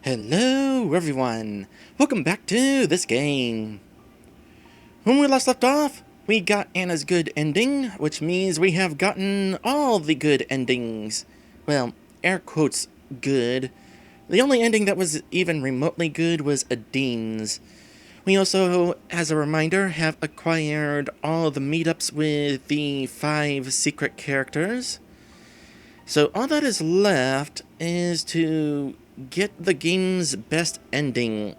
Hello everyone! Welcome back to this game! When we last left off, we got Anna's good ending, which means we have gotten all the good endings. Well, air quotes good. The only ending that was even remotely good was Adine's. We also, as a reminder, have acquired all the meetups with the 5 secret characters. So all that is left is to get the game's best ending.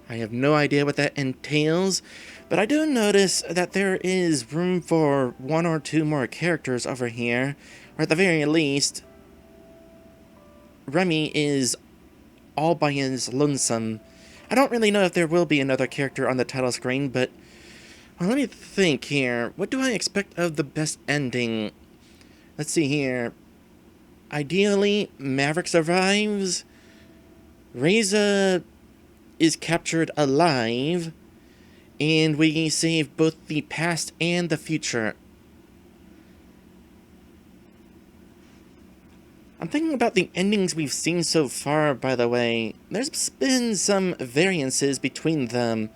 I have no idea what that entails, but I do notice that there is room for 1 or 2 more characters over here, or at the very least, Remy is all by his lonesome. I don't really know if there will be another character on the title screen, but well, let me think here. What do I expect of the best ending? Let's see here. Ideally, Maverick survives. Reza is captured alive, and we save both the past and the future. I'm thinking about the endings we've seen so far, by the way. There's been some variances between them.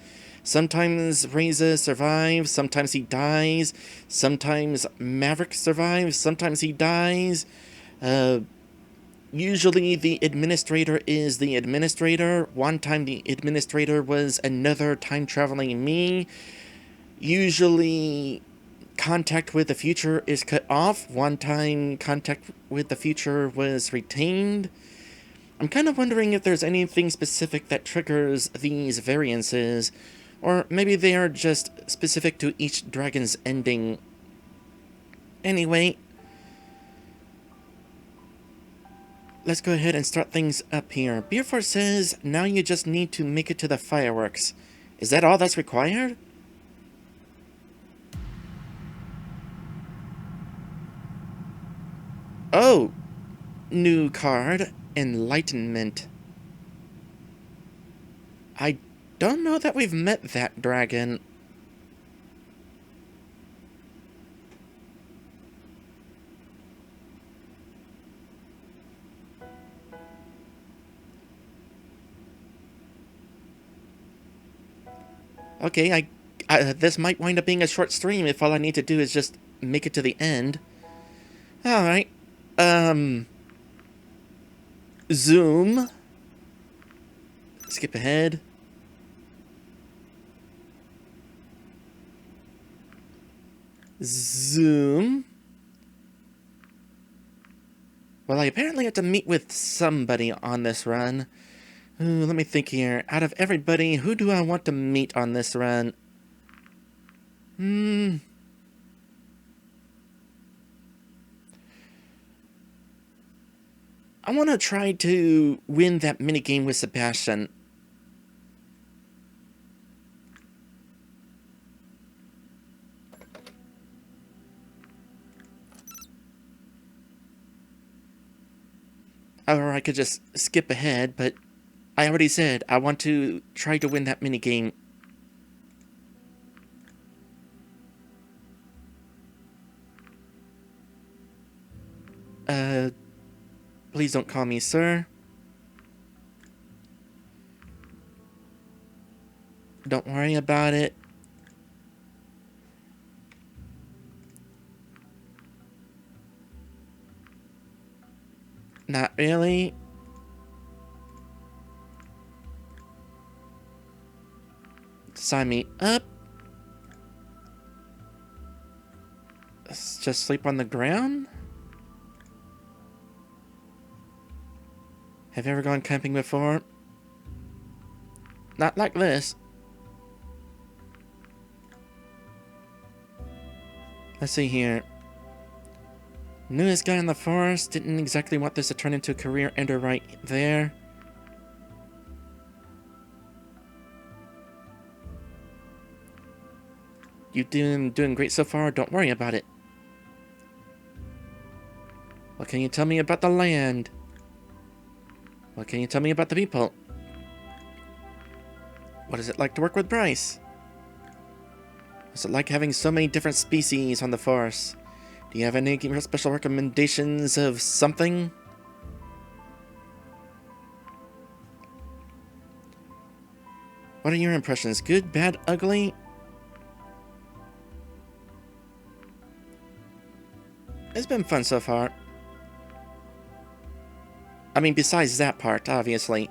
Sometimes Reza survives, sometimes he dies, sometimes Maverick survives, sometimes he dies. Usually the administrator is the administrator. One time the administrator was another time-traveling me. Usually contact with the future is cut off. One time contact with the future was retained. I'm kind of wondering if there's anything specific that triggers these variances, or maybe they are just specific to each dragon's ending. Anyway, let's go ahead and start things up here. Beerforce says, now you just need to make it to the fireworks. Is that all that's required? Oh, new card, Enlightenment. I don't know that we've met that dragon. Okay, this might wind up being a short stream if all I need to do is just make it to the end. Alright. Zoom. Skip ahead. Zoom. Well, I apparently have to meet with somebody on this run. Ooh, let me think here. Out of everybody, who do I want to meet on this run? I want to try to win that minigame with Sebastian. Or I could just skip ahead, but I already said I want to try to win that minigame. Please don't call me sir. Don't worry about it. Not really. Sign me up. Let's just sleep on the ground. Have you ever gone camping before? Not like this. Let's see here. Newest guy in the forest. Didn't exactly want this to turn into a career ender right there. You doing great so far. Don't worry about it. What can you tell me about the land? What can you tell me about the people? What is it like to work with Bryce? What's it like having so many different species on the force? Do you have any special recommendations of something? What are your impressions? Good, bad, ugly? It's been fun so far. I mean, besides that part, obviously.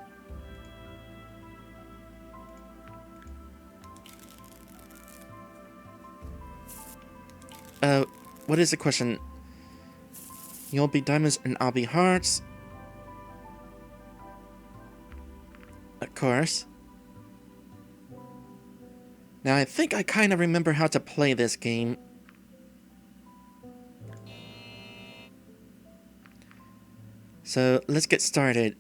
What is the question? You'll be diamonds and I'll be hearts. Of course. Now, I think I kind of remember how to play this game. So, let's get started.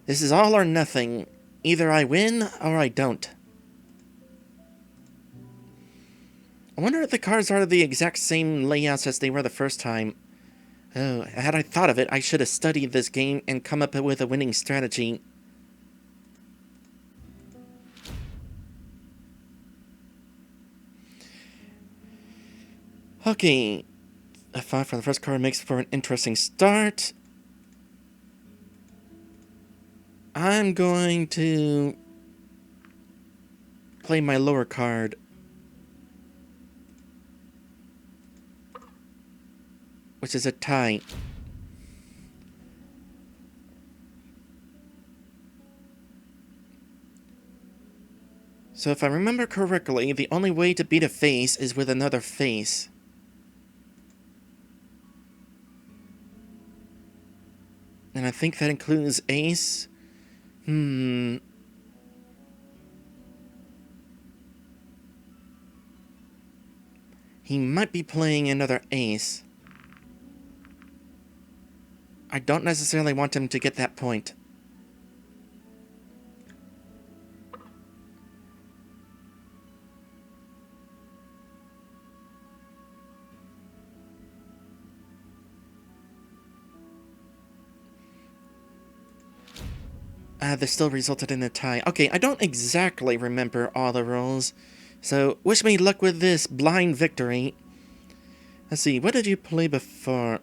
This is all or nothing. Either I win or I don't. I wonder if the cards are the exact same layouts as they were the first time. Oh, had I thought of it, I should have studied this game and come up with a winning strategy. Okay. A 5 from the first card makes for an interesting start. I'm going to play my lower card. Which is a tie. So if I remember correctly, the only way to beat a face is with another face. And I think that includes ace. He might be playing another ace. I don't necessarily want him to get that point. This still resulted in a tie. Okay, I don't exactly remember all the rules, so wish me luck with this blind victory. Let's see, what did you play before?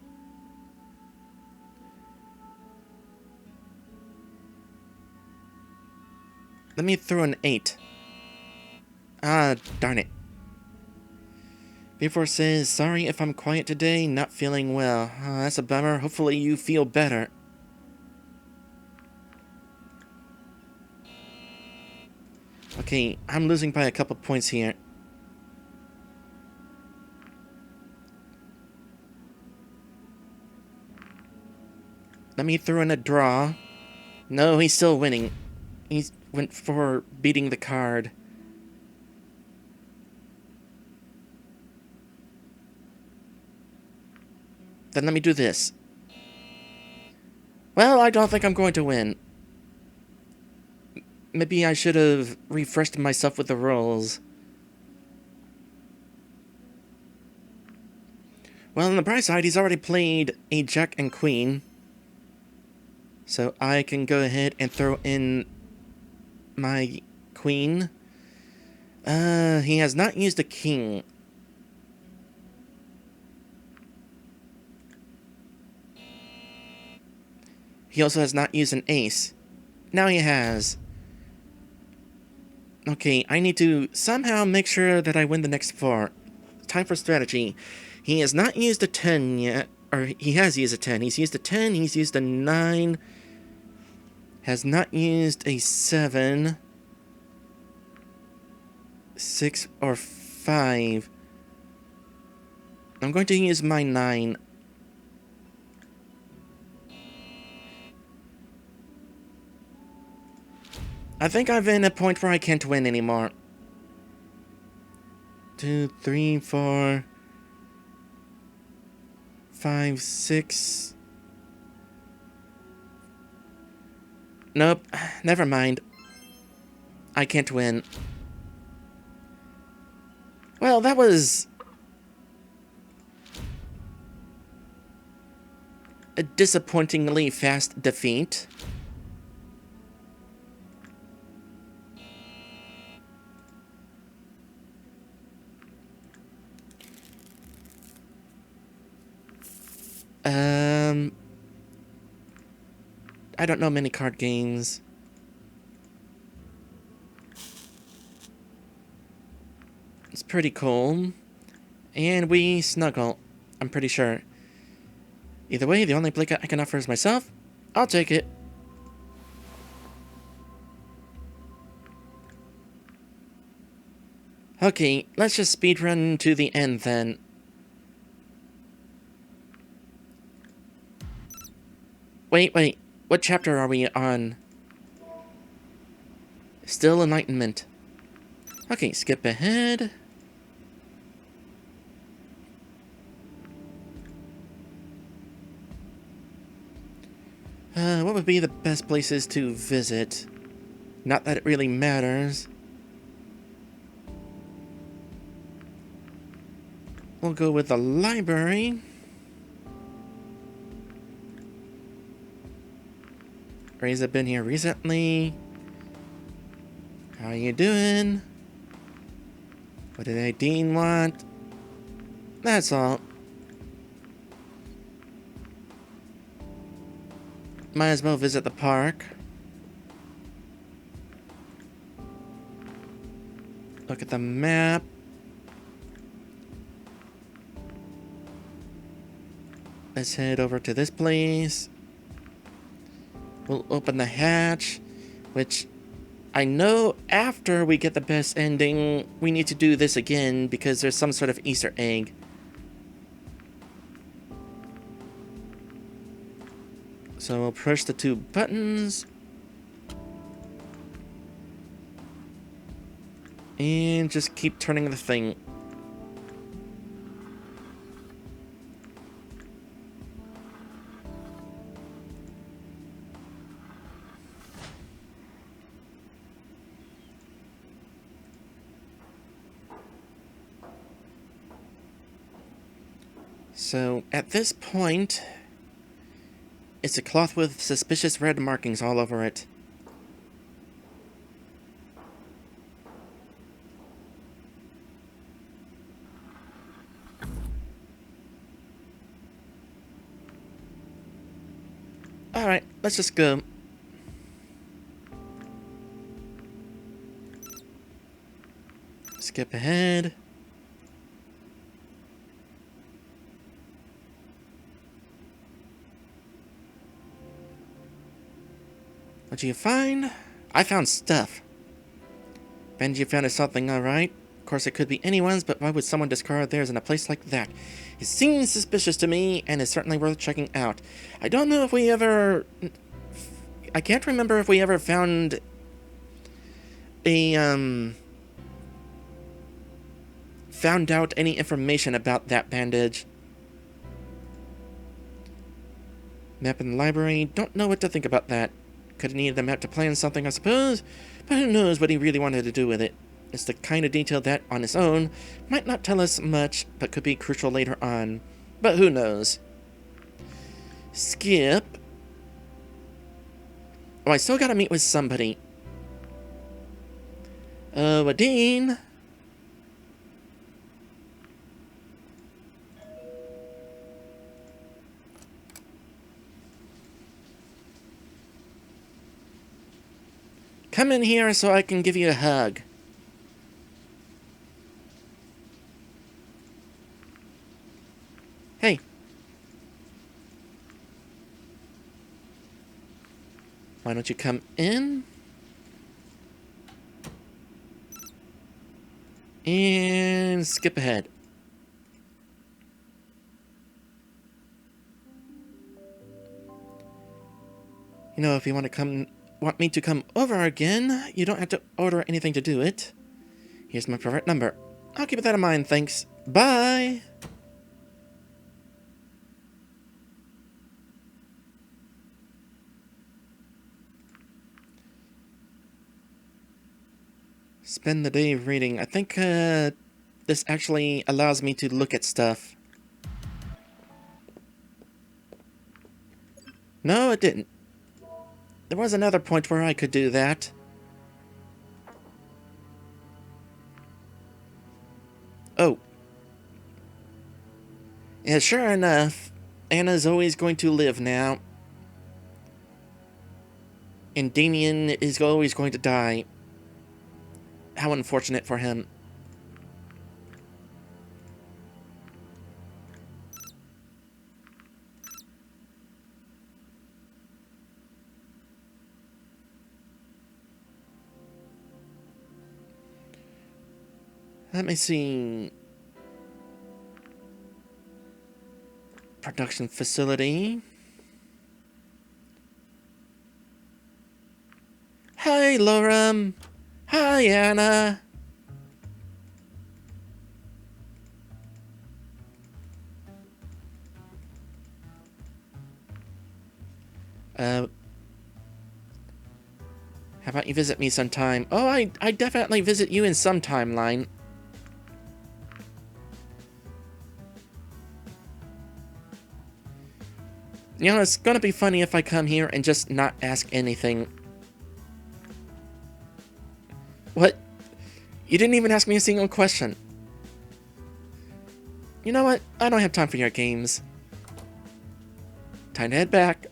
Let me throw an 8. Ah, darn it. Before says, sorry if I'm quiet today, not feeling well. Oh, that's a bummer. Hopefully you feel better. Okay, I'm losing by a couple points here. Let me throw in a draw. No, he's still winning. He went for beating the card. Then let me do this. Well, I don't think I'm going to win. Maybe I should have refreshed myself with the rules. Well, on the bright side, he's already played a jack and queen. So I can go ahead and throw in my queen. He has not used a king. He also has not used an ace. Now he has. Okay, I need to somehow make sure that I win the next 4. Time for strategy. He has not used a 10 yet. Or he has used a 10. He's used a 10, he's used a 9. Has not used a 7. 6 or 5. I'm going to use my 9. I think I'm in a point where I can't win anymore. 2, 3, 4, 5, 6. Nope, never mind. I can't win. Well, that was a disappointingly fast defeat. I don't know many card games. pretty cool. And we snuggle, I'm pretty sure. Either way, the only blanket I can offer is myself. I'll take it. Okay, let's just speedrun to the end then. Wait. What chapter are we on? Still Enlightenment. Okay, skip ahead. What would be the best places to visit? Not that it really matters. We'll go with the library. Ray's been here recently. How you doing? What did Nadine want? That's all. Might as well visit the park. Look at the map. Let's head over to this place. We'll open the hatch, which I know after we get the best ending, we need to do this again because there's some sort of Easter egg. So we'll push the 2 buttons. And just keep turning the thing. So at this point, it's a cloth with suspicious red markings all over it. Alright, let's just go. Skip ahead. What'd you find? I found stuff. Benji found something, alright. Of course, it could be anyone's, but why would someone discard theirs in a place like that? It seems suspicious to me, and is certainly worth checking out. I don't know if we ever... I can't remember if we ever found a, found out any information about that bandage. Map in the library. Don't know what to think about that. Could have needed the map to plan something, I suppose, but who knows what he really wanted to do with it. It's the kind of detail that, on its own, might not tell us much, but could be crucial later on. But who knows? Skip. Oh, I still gotta meet with somebody. Dean. Come in here so I can give you a hug. Hey. Why don't you come in? And skip ahead. You know, if you want me to come over again, you don't have to order anything to do it. Here's my private number. I'll keep that in mind, thanks. Bye! Spend the day reading. I think, this actually allows me to look at stuff. No, it didn't. There was another point where I could do that. Oh. Yeah, sure enough, Anna's always going to live now. And Damien is always going to die. How unfortunate for him. Let me see. Production facility. Hi, Laura. Hi, Anna. How about you visit me sometime? Oh, I definitely visit you in some timeline. You know, it's gonna be funny if I come here and just not ask anything. What? You didn't even ask me a single question. You know what? I don't have time for your games. Time to head back.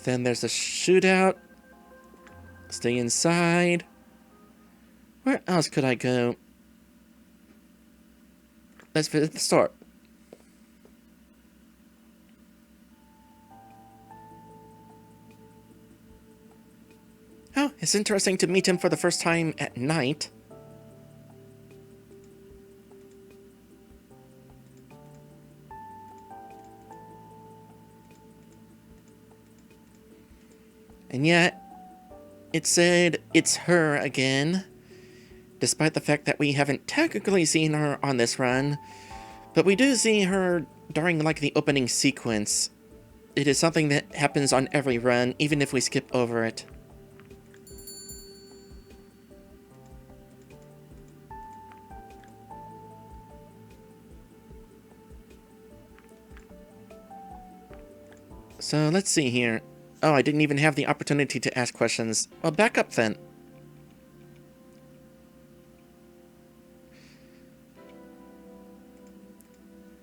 Then there's a shootout. Stay inside. Where else could I go? Let's visit the store. Oh, it's interesting to meet him for the first time at night. And yet, it said it's her again, despite the fact that we haven't technically seen her on this run, but we do see her during like the opening sequence. It is something that happens on every run, even if we skip over it. So let's see here. Oh, I didn't even have the opportunity to ask questions. Well, back up then.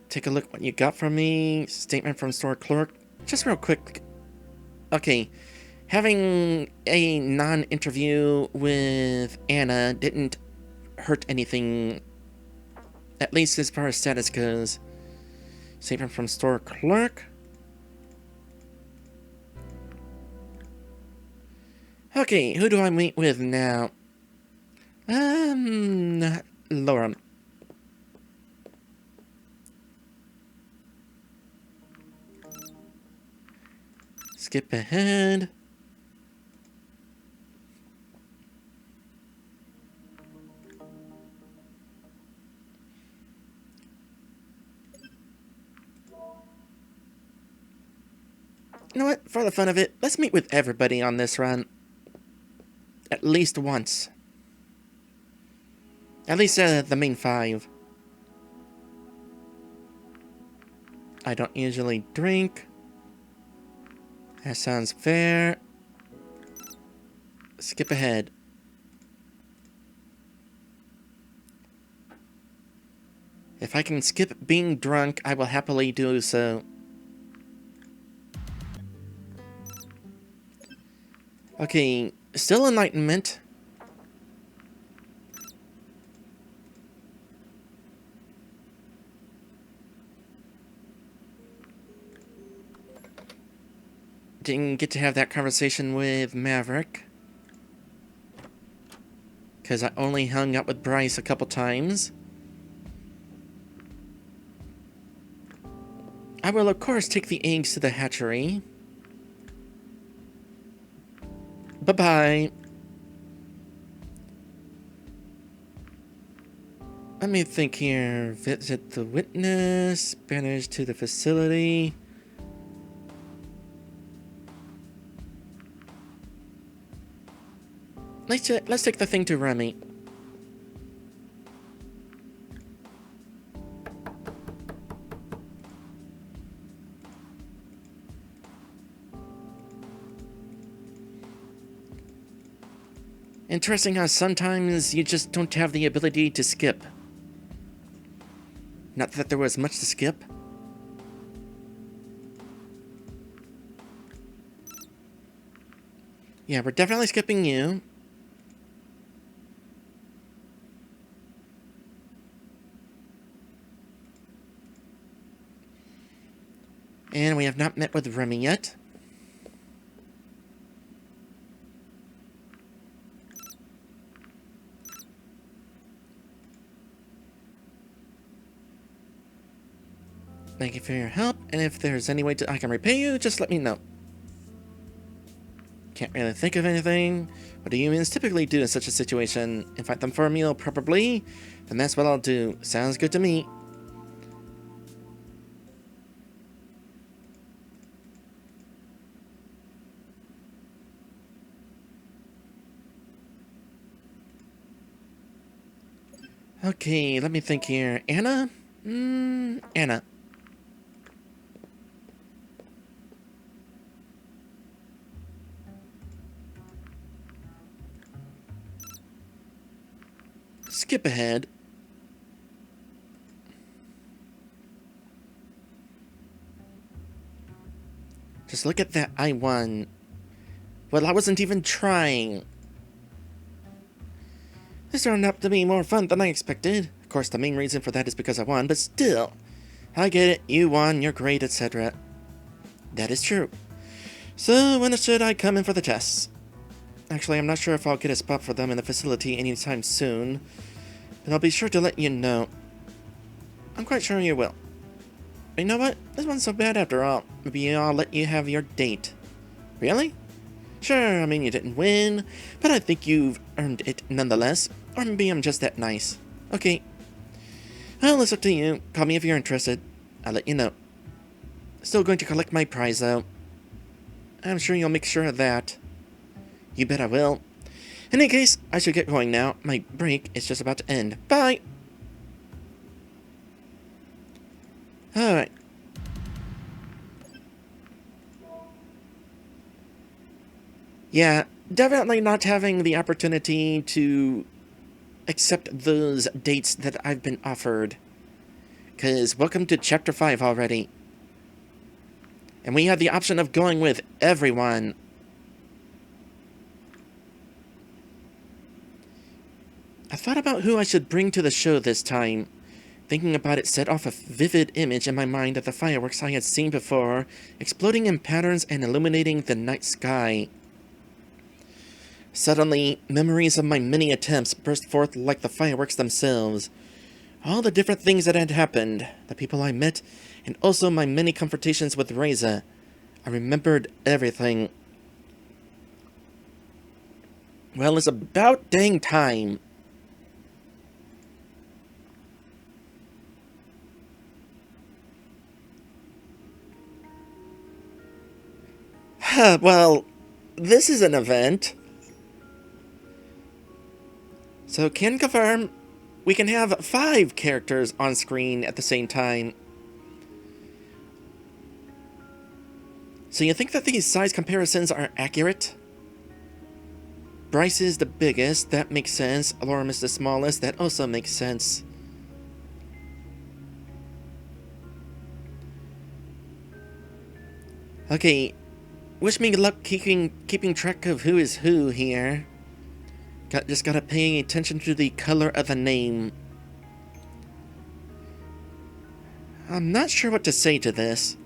Take a look what you got from me. Statement from store clerk. Just real quick. Okay. Having a non-interview with Anna didn't hurt anything, at least as far as status goes. Statement from store clerk. Okay, who do I meet with now? Laura. Skip ahead. You know what? For the fun of it, let's meet with everybody on this run. At least once. At least the main 5. I don't usually drink. That sounds fair. Skip ahead. If I can skip being drunk, I will happily do so. Okay, still enlightenment. Didn't get to have that conversation with Maverick, because I only hung out with Bryce a couple times. I will, of course, take the eggs to the hatchery. Bye-bye. Let me think here. Visit the witness. Banish to the facility. Let's take the thing to Remy. Interesting how sometimes you just don't have the ability to skip. Not that there was much to skip. Yeah, we're definitely skipping you. And we have not met with Remy yet. Thank you for your help, and if there's any way I can repay you, just let me know. Can't really think of anything. What do humans typically do in such a situation? Invite them for a meal, probably? Then that's what I'll do. Sounds good to me. Okay, let me think here. Anna? Anna. Skip ahead. Just look at that, I won. Well, I wasn't even trying. This turned out to be more fun than I expected. Of course, the main reason for that is because I won, but still. I get it, you won, you're great, etc. That is true. So, when should I come in for the tests? Actually, I'm not sure if I'll get a spot for them in the facility anytime soon, but I'll be sure to let you know. I'm quite sure you will. But you know what? This wasn't so bad after all. Maybe I'll let you have your date. Really? Sure, I mean you didn't win, but I think you've earned it nonetheless. Or maybe I'm just that nice. Okay. Well, it's up to you. Call me if you're interested. I'll let you know. Still going to collect my prize, though. I'm sure you'll make sure of that. You bet I will. In any case, I should get going now. My break is just about to end. Bye! Alright. Yeah, definitely not having the opportunity to accept those dates that I've been offered. Because welcome to Chapter 5 already. And we have the option of going with everyone. I thought about who I should bring to the show this time. Thinking about it set off a vivid image in my mind of the fireworks I had seen before, exploding in patterns and illuminating the night sky. Suddenly, memories of my many attempts burst forth like the fireworks themselves. All the different things that had happened, the people I met, and also my many confrontations with Reza. I remembered everything. Well, it's about dang time. Well, this is an event. So, can confirm, we can have 5 characters on screen at the same time. So you think that these size comparisons are accurate? Bryce is the biggest, that makes sense. Alorum is the smallest, that also makes sense. Okay, wish me luck keeping track of who is who here. Just gotta pay attention to the color of the name. I'm not sure what to say to this.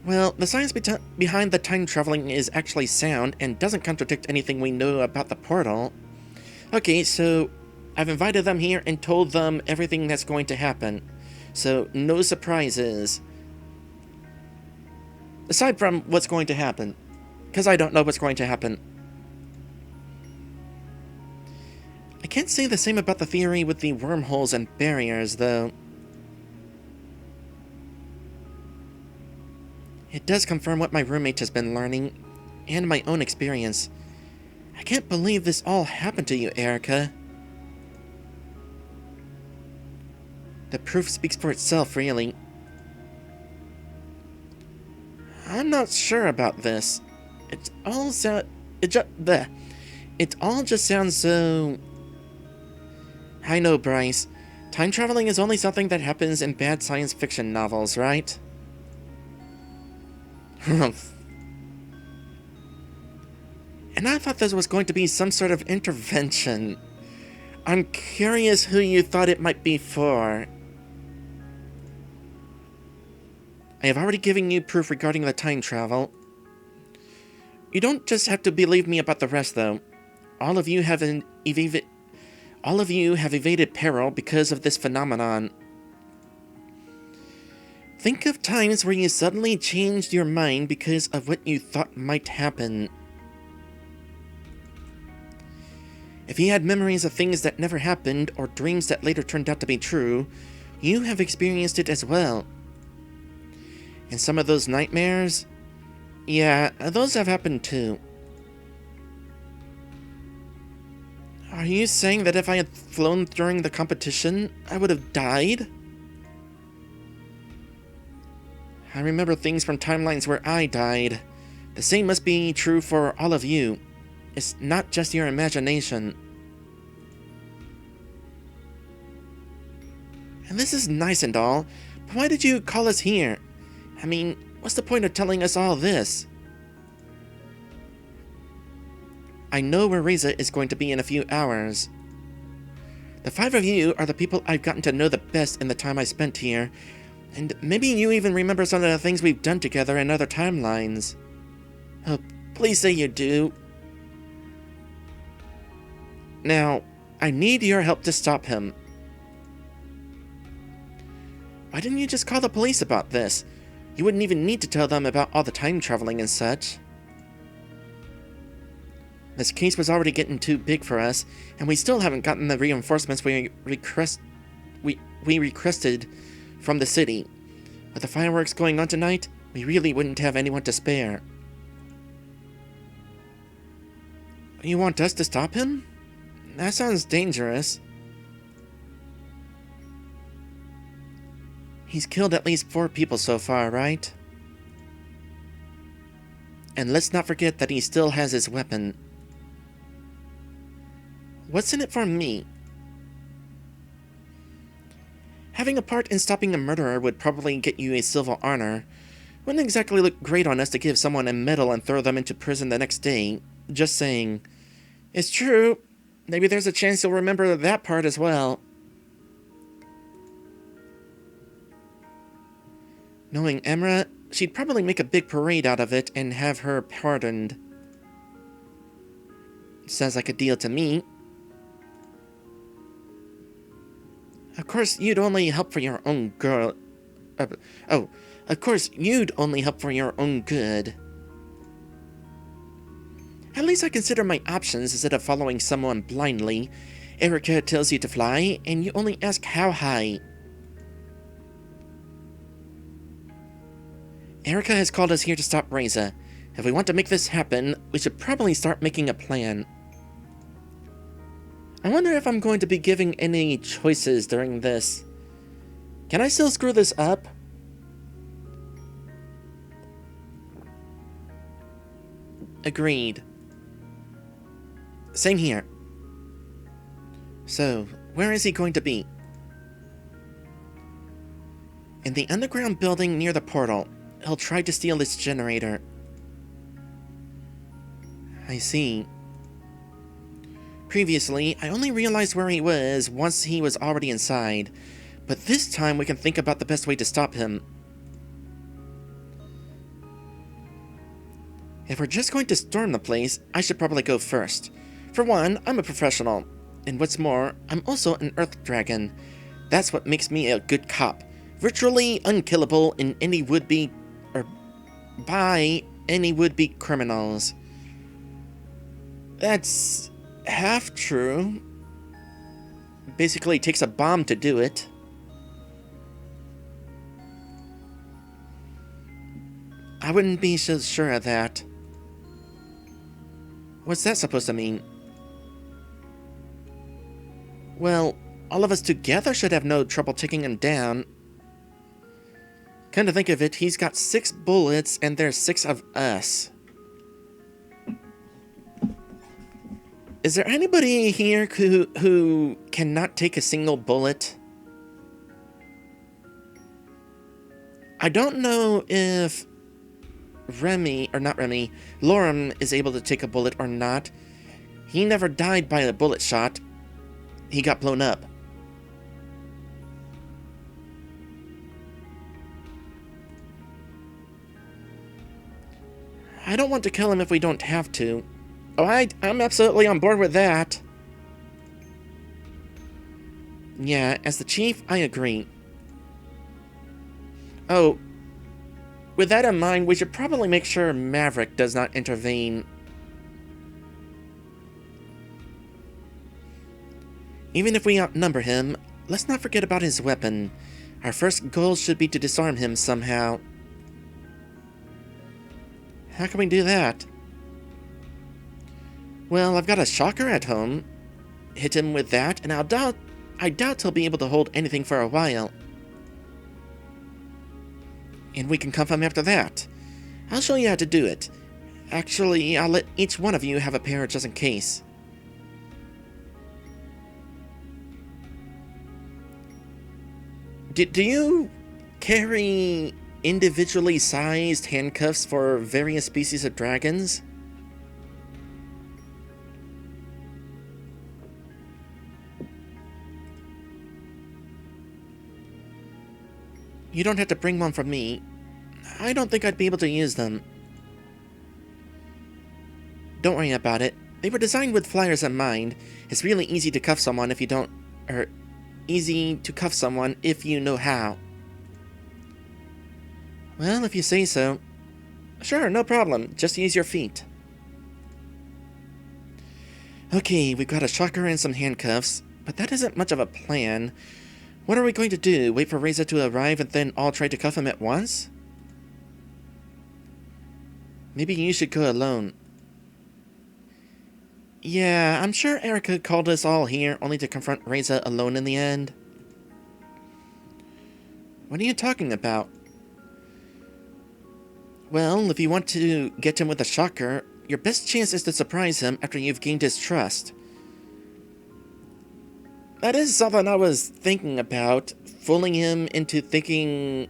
Well, the science behind the time traveling is actually sound and doesn't contradict anything we know about the portal. Okay, so I've invited them here and told them everything that's going to happen. So, no surprises. Aside from what's going to happen. Because I don't know what's going to happen. I can't say the same about the theory with the wormholes and barriers, though. It does confirm what my roommate has been learning, and my own experience. I can't believe this all happened to you, Erika. The proof speaks for itself, really. I'm not sure about this. It all just sounds so... I know, Bryce. Time traveling is only something that happens in bad science fiction novels, right? And I thought this was going to be some sort of intervention. I'm curious who you thought it might be for. I have already given you proof regarding the time travel. You don't just have to believe me about the rest, though. All of you have All of you have evaded peril because of this phenomenon. Think of times where you suddenly changed your mind because of what you thought might happen. If you had memories of things that never happened or dreams that later turned out to be true, you have experienced it as well. And some of those nightmares? Yeah, those have happened too. Are you saying that if I had flown during the competition, I would have died? I remember things from timelines where I died. The same must be true for all of you. It's not just your imagination. And this is nice and all, but why did you call us here? I mean, what's the point of telling us all this? I know where Reza is going to be in a few hours. The 5 of you are the people I've gotten to know the best in the time I spent here, and maybe you even remember some of the things we've done together in other timelines. Oh, please say you do. Now, I need your help to stop him. Why didn't you just call the police about this? You wouldn't even need to tell them about all the time traveling and such. This case was already getting too big for us, and we still haven't gotten the reinforcements we requested from the city. With the fireworks going on tonight, we really wouldn't have anyone to spare. You want us to stop him? That sounds dangerous. He's killed at least 4 people so far, right? And let's not forget that he still has his weapon. What's in it for me? Having a part in stopping a murderer would probably get you a civil honor. Wouldn't exactly look great on us to give someone a medal and throw them into prison the next day. Just saying. It's true. Maybe there's a chance you'll remember that part as well. Knowing Emra, she'd probably make a big parade out of it and have her pardoned. Sounds like a deal to me. Of course, you'd only help for your own girl. Of course, you'd only help for your own good. At least I consider my options instead of following someone blindly. Erika tells you to fly, and you only ask how high. Erika has called us here to stop Reza. If we want to make this happen, we should probably start making a plan. I wonder if I'm going to be giving any choices during this. Can I still screw this up? Agreed. Same here. So, where is he going to be? In the underground building near the portal. He'll try to steal this generator. I see. Previously, I only realized where he was once he was already inside, but this time we can think about the best way to stop him. If we're just going to storm the place, I should probably go first. For one, I'm a professional, and what's more, I'm also an Earth Dragon. That's what makes me a good cop. Virtually unkillable in any would-be by any would-be criminals. That's half true. Basically, it takes a bomb to do it. I wouldn't be so sure of that. What's that supposed to mean? Well, all of us together should have no trouble taking him down. Come to think of it, he's got 6 bullets, and there's 6 of us. Is there anybody here who cannot take a single bullet? I don't know if Lorem is able to take a bullet or not. He never died by a bullet shot. He got blown up. I don't want to kill him if we don't have to. Oh, I'm absolutely on board with that. Yeah, as the chief, I agree. Oh, with that in mind, we should probably make sure Maverick does not intervene. Even if we outnumber him, let's not forget about his weapon. Our first goal should be to disarm him somehow. How can we do that? Well, I've got a shocker at home. Hit him with that, and I doubt he'll be able to hold anything for a while. And we can cuff him after that. I'll show you how to do it. Actually, I'll let each one of you have a pair just in case. Do you carry individually sized handcuffs for various species of dragons? You don't have to bring one from me. I don't think I'd be able to use them. Don't worry about it. They were designed with flyers in mind. It's really easy to cuff someone if you don't... easy to cuff someone if you know how. Well, if you say so. Sure, no problem. Just use your feet. Okay, we've got a shocker and some handcuffs, but that isn't much of a plan. What are we going to do? Wait for Reza to arrive and then all try to cuff him at once? Maybe you should go alone. Yeah, I'm sure Erika called us all here only to confront Reza alone in the end. What are you talking about? Well, if you want to get him with a shocker, your best chance is to surprise him after you've gained his trust. That is something I was thinking about, fooling him into thinking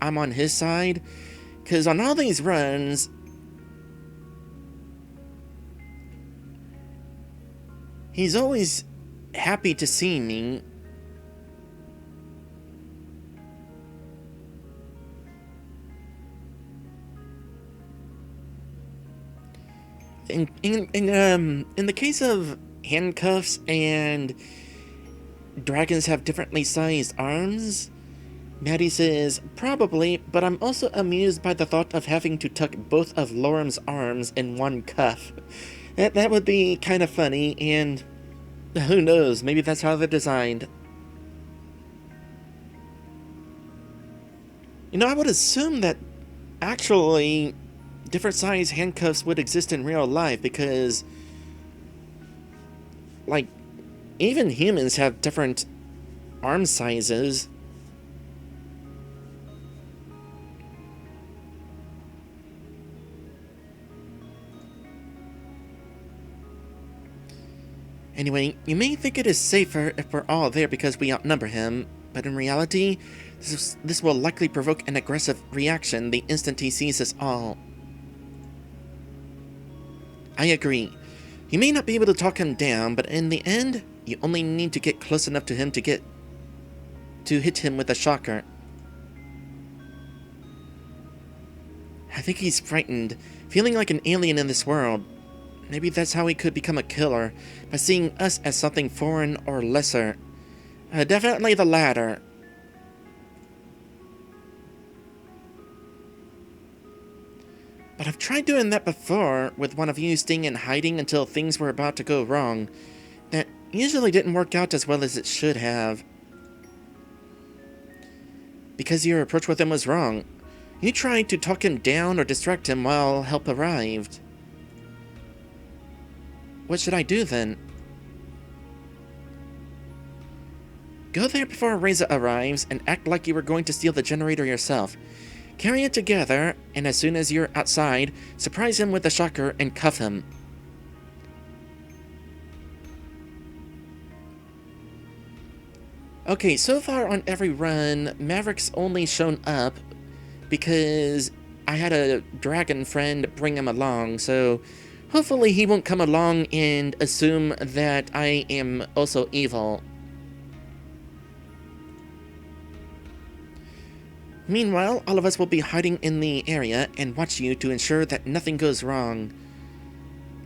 I'm on his side, because on all these runs, he's always happy to see me. In the case of handcuffs and dragons have differently sized arms, Maddie says, probably, but I'm also amused by the thought of having to tuck both of Lorem's arms in one cuff. That would be kind of funny, and who knows, maybe that's how they're designed. You know, I would assume that actually different size handcuffs would exist in real life because, like, even humans have different arm sizes. Anyway, you may think it is safer if we're all there because we outnumber him, but in reality, this will likely provoke an aggressive reaction the instant he sees us all. I agree. You may not be able to talk him down, but in the end, you only need to get close enough to him to hit him with a shocker. I think he's frightened, feeling like an alien in this world. Maybe that's how he could become a killer, by seeing us as something foreign or lesser. Definitely the latter. But I've tried doing that before, with one of you staying in hiding until things were about to go wrong. That usually didn't work out as well as it should have. Because your approach with him was wrong. You tried to talk him down or distract him while help arrived. What should I do then? Go there before Reza arrives and act like you were going to steal the generator yourself. Carry it together, and as soon as you're outside, surprise him with a shocker and cuff him. Okay, so far on every run, Maverick's only shown up because I had a dragon friend bring him along, so hopefully he won't come along and assume that I am also evil. Meanwhile, all of us will be hiding in the area and watch you to ensure that nothing goes wrong.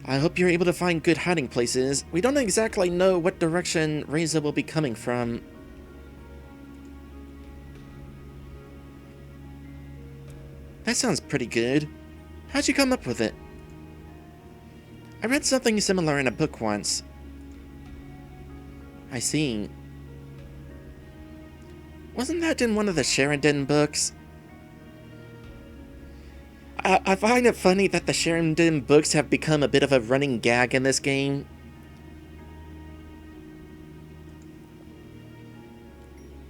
I hope you're able to find good hiding places. We don't exactly know what direction Reza will be coming from. That sounds pretty good. How'd you come up with it? I read something similar in a book once. I see. Wasn't that in one of the Sheridan books? I find it funny that the Sheridan books have become a bit of a running gag in this game.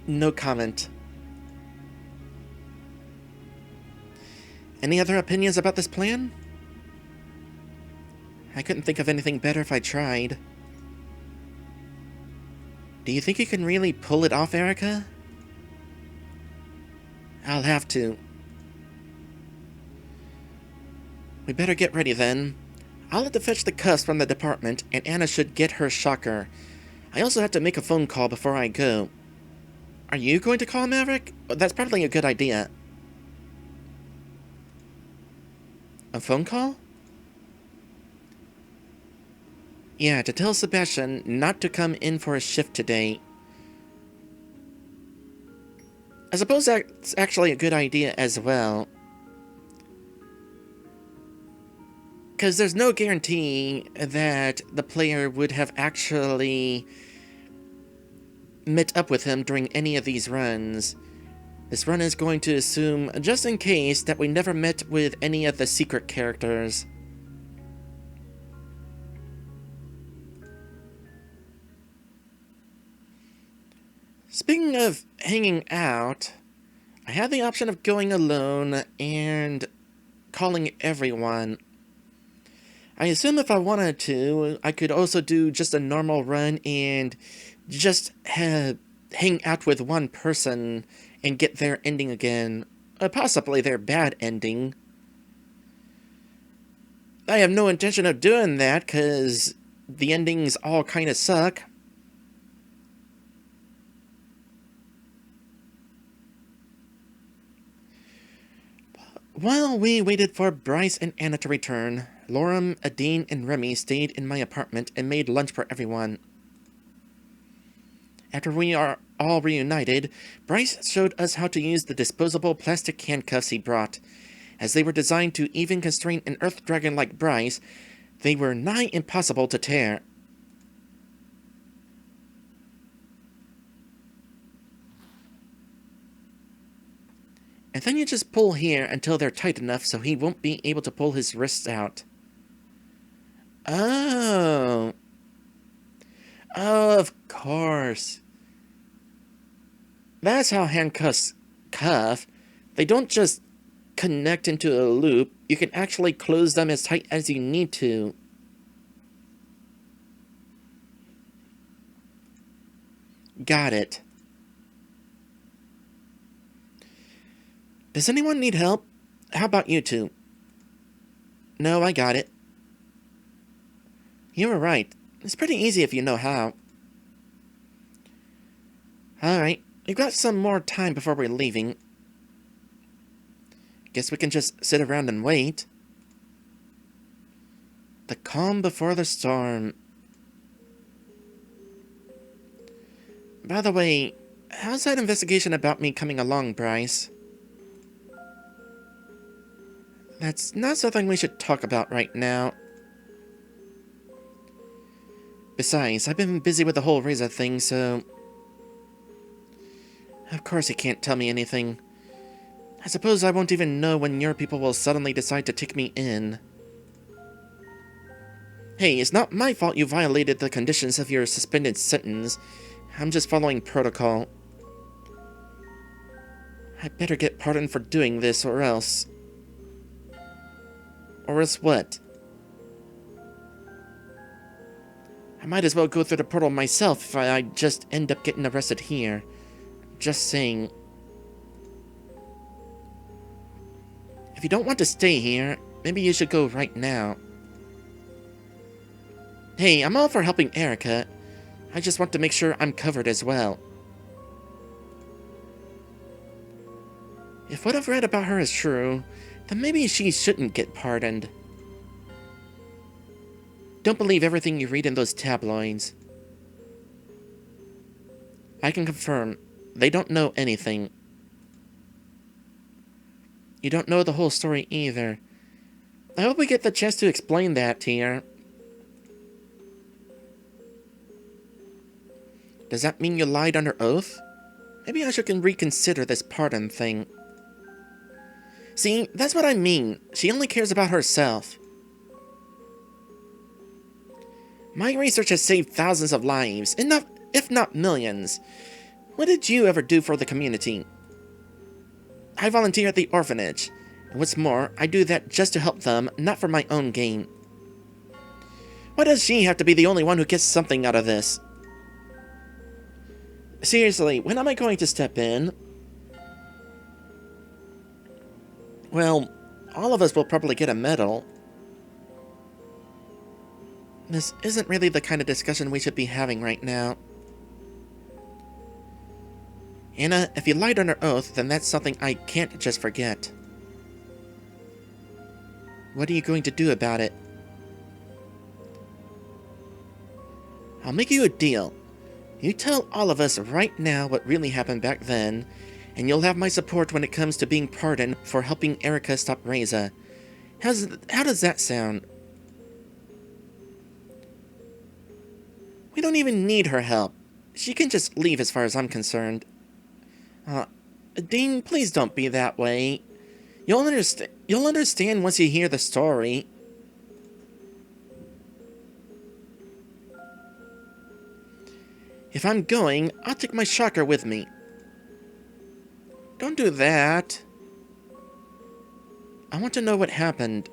No comment. Any other opinions about this plan? I couldn't think of anything better if I tried. Do you think you can really pull it off, Erika? I'll have to. We better get ready then. I'll have to fetch the cuffs from the department, and Anna should get her shocker. I also have to make a phone call before I go. Are you going to call Maverick? That's probably a good idea. A phone call? Yeah, to tell Sebastian not to come in for a shift today. I suppose that's actually a good idea as well. Because there's no guarantee that the player would have actually met up with him during any of these runs. This run is going to assume, just in case, that we never met with any of the secret characters. Speaking of hanging out, I had the option of going alone and calling everyone. I assume if I wanted to, I could also do just a normal run and just hang out with one person and get their ending again. Possibly their bad ending. I have no intention of doing that because the endings all kind of suck. While we waited for Bryce and Anna to return, Lorem, Adine, and Remy stayed in my apartment and made lunch for everyone. After we are all reunited, Bryce showed us how to use the disposable plastic handcuffs he brought. As they were designed to even constrain an earth dragon like Bryce, they were nigh impossible to tear. And then you just pull here until they're tight enough so he won't be able to pull his wrists out. Oh. Oh, of course. That's how handcuffs cuff. They don't just connect into a loop. You can actually close them as tight as you need to. Got it. Does anyone need help? How about you two? No, I got it. You were right. It's pretty easy if you know how. Alright, we've got some more time before we're leaving. Guess we can just sit around and wait. The calm before the storm. By the way, how's that investigation about me coming along, Bryce? That's not something we should talk about right now. Besides, I've been busy with the whole Razor thing, so... Of course he can't tell me anything. I suppose I won't even know when your people will suddenly decide to take me in. Hey, it's not my fault you violated the conditions of your suspended sentence. I'm just following protocol. I better get pardoned for doing this, or else... Or else what? I might as well go through the portal myself if I just end up getting arrested here. Just saying. If you don't want to stay here, maybe you should go right now. Hey, I'm all for helping Erika. I just want to make sure I'm covered as well. If what I've read about her is true, then maybe she shouldn't get pardoned. Don't believe everything you read in those tabloids. I can confirm, they don't know anything. You don't know the whole story either. I hope we get the chance to explain that here. Does that mean you lied under oath? Maybe I should reconsider this pardon thing. See, that's what I mean. She only cares about herself. My research has saved thousands of lives, if not millions. What did you ever do for the community? I volunteer at the orphanage. And what's more, I do that just to help them, not for my own gain. Why does she have to be the only one who gets something out of this? Seriously, when am I going to step in? Well, all of us will probably get a medal. This isn't really the kind of discussion we should be having right now. Anna, if you lied under oath, then that's something I can't just forget. What are you going to do about it? I'll make you a deal. You tell all of us right now what really happened back then, and you'll have my support when it comes to being pardoned for helping Erika stop Reza. How does that sound? We don't even need her help. She can just leave as far as I'm concerned. Dean, please don't be that way. You'll understand once you hear the story. If I'm going, I'll take my shocker with me. Don't do that. I want to know what happened.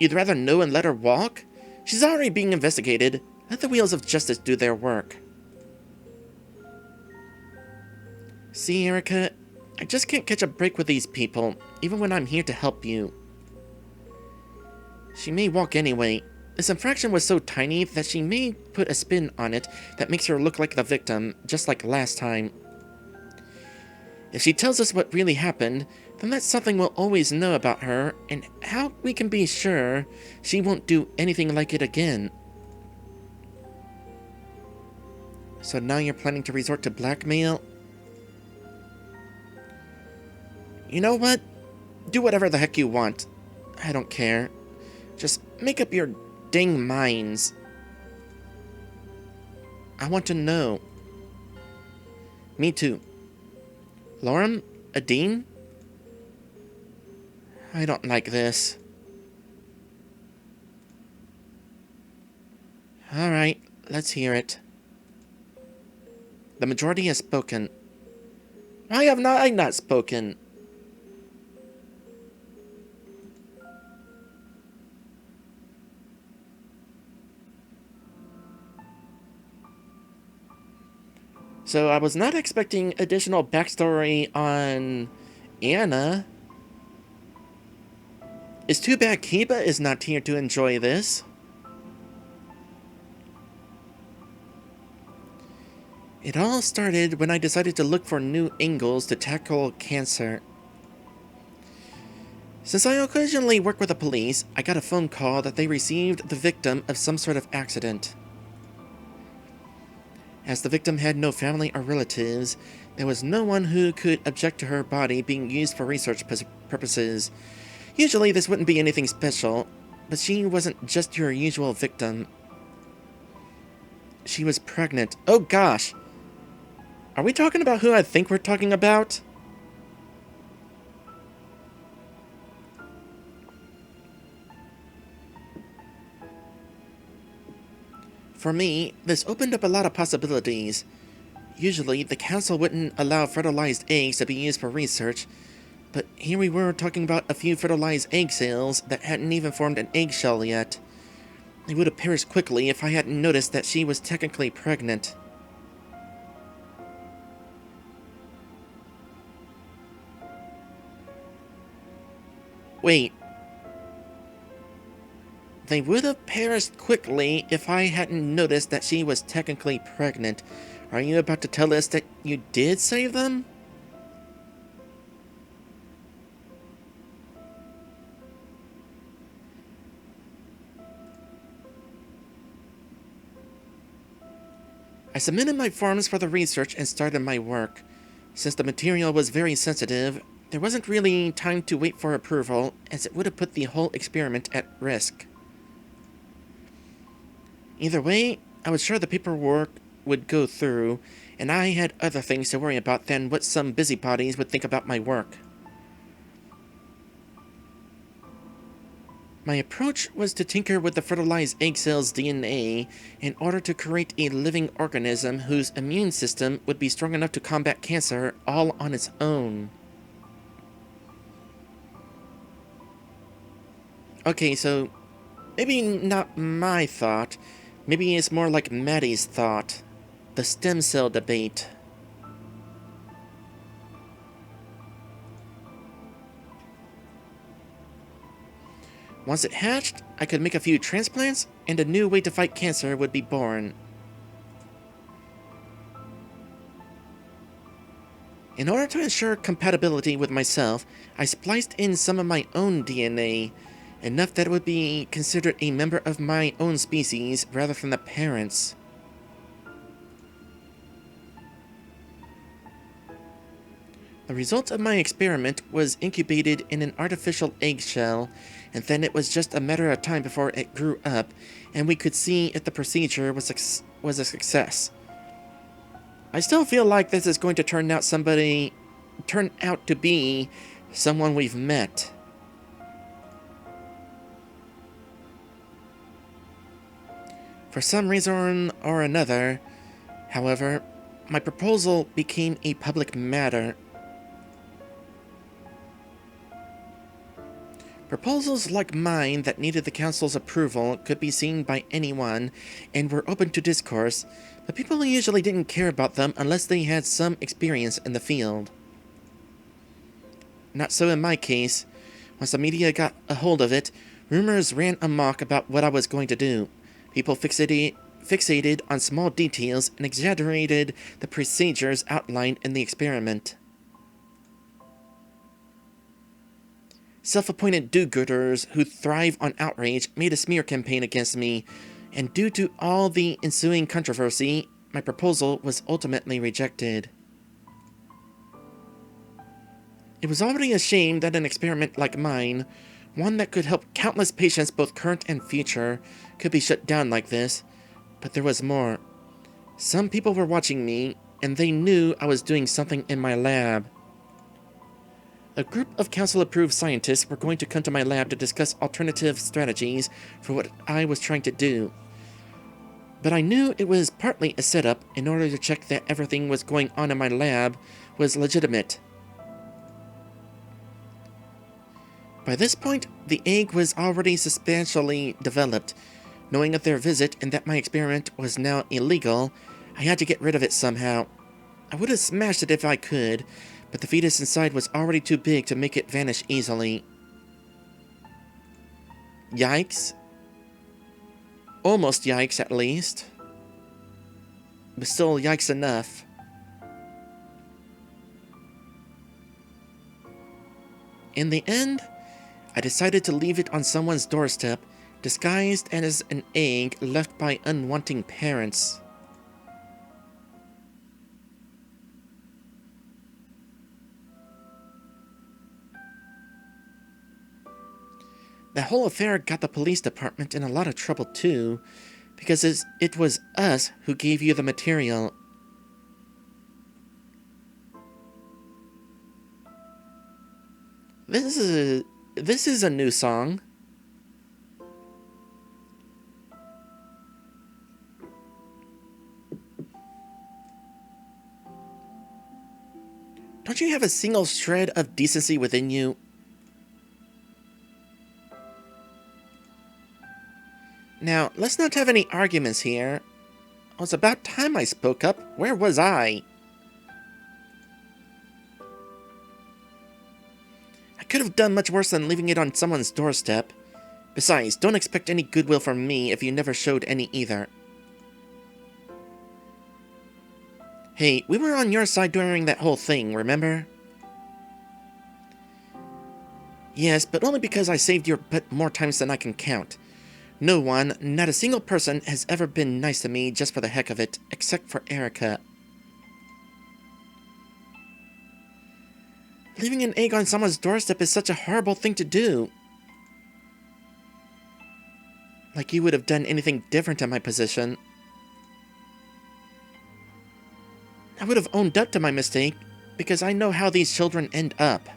You'd rather know and let her walk? She's already being investigated. Let the wheels of justice do their work. See, Erika, I just can't catch a break with these people, even when I'm here to help you. She may walk anyway. This infraction was so tiny that she may put a spin on it that makes her look like the victim, just like last time. If she tells us what really happened, then that's something we'll always know about her, and how we can be sure she won't do anything like it again. So now you're planning to resort to blackmail? You know what? Do whatever the heck you want. I don't care. Just make up your dang minds. I want to know. Me too. Lorem? Adine? I don't like this. Alright, let's hear it. The majority has spoken. Why have I not spoken? So I was not expecting additional backstory on Anna. It's too bad Kiba is not here to enjoy this. It all started when I decided to look for new angles to tackle cancer. Since I occasionally work with the police, I got a phone call that they received the victim of some sort of accident. As the victim had no family or relatives, there was no one who could object to her body being used for research purposes. Usually this wouldn't be anything special, but she wasn't just your usual victim. She was pregnant. Oh gosh! Are we talking about who I think we're talking about? For me, this opened up a lot of possibilities. Usually, the council wouldn't allow fertilized eggs to be used for research, but here we were talking about a few fertilized egg cells that hadn't even formed an eggshell yet. They would have perished quickly if I hadn't noticed that she was technically pregnant. Wait. They would have perished quickly if I hadn't noticed that she was technically pregnant. Are you about to tell us that you did save them? I submitted my forms for the research and started my work. Since the material was very sensitive, there wasn't really time to wait for approval, as it would have put the whole experiment at risk. Either way, I was sure the paperwork would go through, and I had other things to worry about than what some busybodies would think about my work. My approach was to tinker with the fertilized egg cell's DNA in order to create a living organism whose immune system would be strong enough to combat cancer all on its own. Okay, so maybe not my thought. Maybe it's more like Maddie's thought. The stem cell debate. Once it hatched, I could make a few transplants, and a new way to fight cancer would be born. In order to ensure compatibility with myself, I spliced in some of my own DNA, enough that it would be considered a member of my own species rather than the parents. The result of my experiment was incubated in an artificial eggshell, and then it was just a matter of time before it grew up, and we could see if the procedure was a success. I still feel like this is going to turn out to be someone we've met. For some reason or another, however, my proposal became a public matter. Proposals like mine that needed the council's approval could be seen by anyone and were open to discourse, but people usually didn't care about them unless they had some experience in the field. Not so in my case. Once the media got a hold of it, rumors ran amok about what I was going to do. People fixated on small details and exaggerated the procedures outlined in the experiment. Self-appointed do-gooders who thrive on outrage made a smear campaign against me, and due to all the ensuing controversy, my proposal was ultimately rejected. It was already a shame that an experiment like mine, one that could help countless patients both current and future, could be shut down like this, but there was more. Some people were watching me, and they knew I was doing something in my lab. A group of council-approved scientists were going to come to my lab to discuss alternative strategies for what I was trying to do. But I knew it was partly a setup in order to check that everything was going on in my lab was legitimate. By this point, the egg was already substantially developed. Knowing of their visit and that my experiment was now illegal, I had to get rid of it somehow. I would have smashed it if I could, but the fetus inside was already too big to make it vanish easily. Yikes. Almost yikes, at least. But still yikes enough. In the end, I decided to leave it on someone's doorstep, disguised as an egg left by unwanting parents. The whole affair got the police department in a lot of trouble too, because it was us who gave you the material. This is a new song. Don't you have a single shred of decency within you? Now, let's not have any arguments here. It was about time I spoke up. Where was I? I could have done much worse than leaving it on someone's doorstep. Besides, don't expect any goodwill from me if you never showed any either. Hey, we were on your side during that whole thing, remember? Yes, but only because I saved your butt more times than I can count. No one, not a single person, has ever been nice to me just for the heck of it, except for Erika. Leaving an egg on someone's doorstep is such a horrible thing to do. Like you would have done anything different in my position. I would have owned up to my mistake, because I know how these children end up.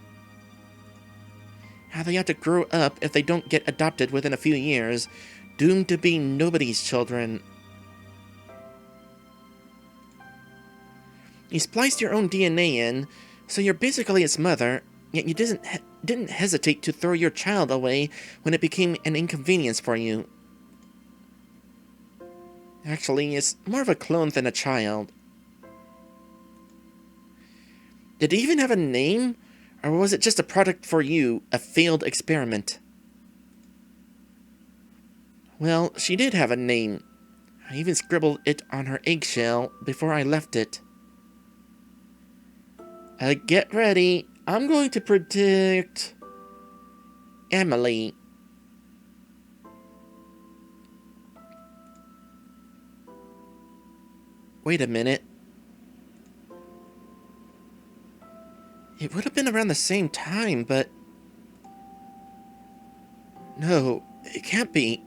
How they have to grow up if they don't get adopted within a few years, doomed to be nobody's children. You spliced your own DNA in, so you're basically its mother, yet you didn't hesitate to throw your child away when it became an inconvenience for you. Actually, it's more of a clone than a child. Did it even have a name? Or was it just a product for you, a failed experiment? Well, she did have a name. I even scribbled it on her eggshell before I left it. Get ready. I'm going to predict... Emily. Wait a minute. It would have been around the same time, but... No, it can't be.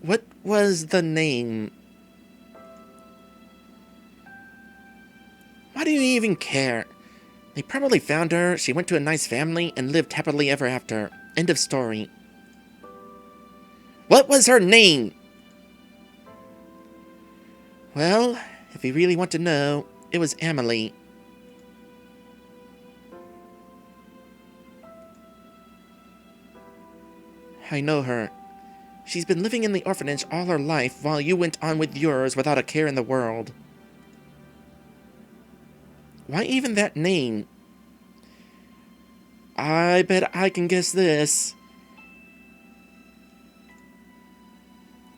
What was the name? Why do you even care? They probably found her, she went to a nice family, and lived happily ever after. End of story. What was her name? Well, if you really want to know, it was Emily. I know her. She's been living in the orphanage all her life while you went on with yours without a care in the world. Why even that name? I bet I can guess this.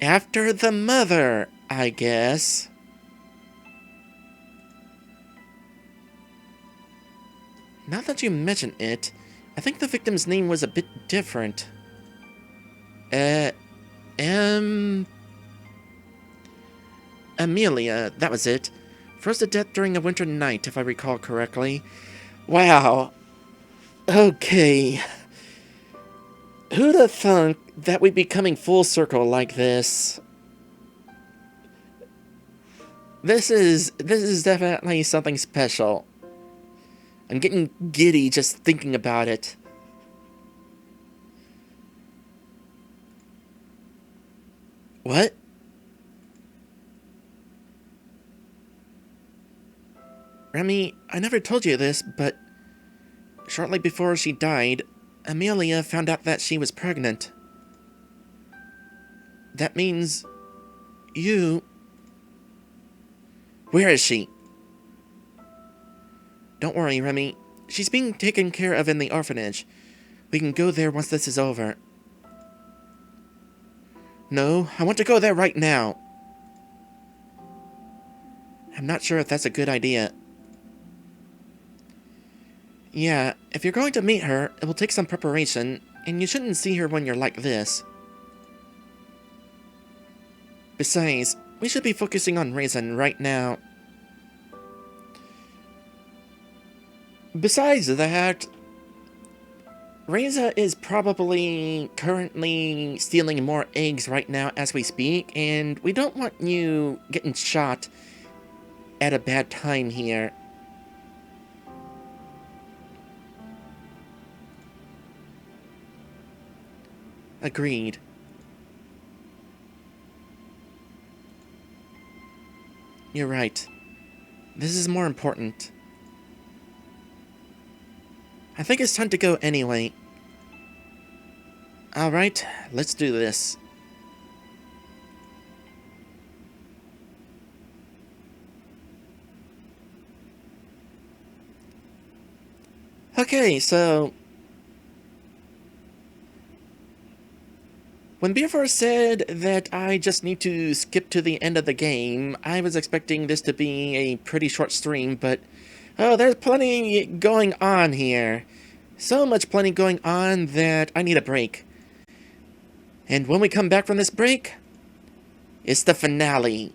After the mother, I guess. Now that you mention it, I think the victim's name was a bit different. Amelia, that was it. Froze to death during a winter night, if I recall correctly. Wow. Okay. Who'd have thunk that we'd be coming full circle like this? This is definitely something special. I'm getting giddy just thinking about it. What? Remy, I never told you this, but shortly before she died, Amelia found out that she was pregnant. That means you... Where is she? Don't worry, Remy. She's being taken care of in the orphanage. We can go there once this is over. No, I want to go there right now. I'm not sure if that's a good idea. Yeah, if you're going to meet her, it will take some preparation, and you shouldn't see her when you're like this. Besides, we should be focusing on Raisin right now. Besides that, Reza is probably currently stealing more eggs right now as we speak, and we don't want you getting shot at a bad time here. Agreed. You're right. This is more important. I think it's time to go anyway. Alright, let's do this. Okay, so... When Beerforce said that I just need to skip to the end of the game, I was expecting this to be a pretty short stream, but... Oh, there's plenty going on here. So much plenty going on that I need a break. And when we come back from this break, it's the finale.